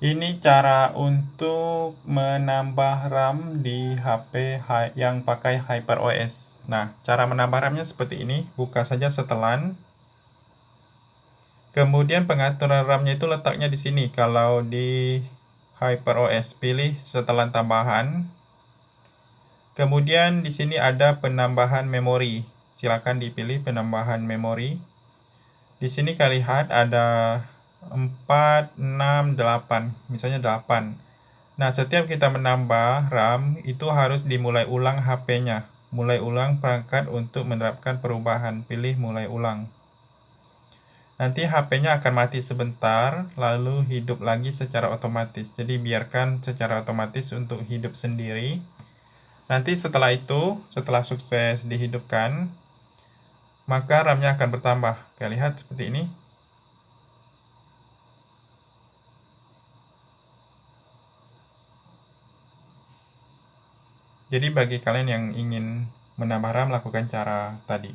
Ini cara untuk menambah RAM di HP yang pakai HyperOS. Nah, cara menambah RAM-nya seperti ini. Buka saja setelan. Kemudian pengaturan RAM-nya itu letaknya di sini. Kalau di HyperOS, pilih setelan tambahan. Kemudian di sini ada penambahan memori. Silakan dipilih penambahan memori. Di sini kalian lihat ada 4, 6, 8. Misalnya 8. Nah, setiap kita menambah RAM, itu harus dimulai ulang HP-nya. Mulai ulang perangkat untuk menerapkan perubahan. Pilih mulai ulang. Nanti HP-nya akan mati sebentar, lalu hidup lagi secara otomatis. Jadi biarkan secara otomatis untuk hidup sendiri. Nanti setelah itu, setelah sukses dihidupkan, maka RAM-nya akan bertambah. Kita lihat seperti ini. Jadi bagi kalian yang ingin menambah RAM, lakukan cara tadi.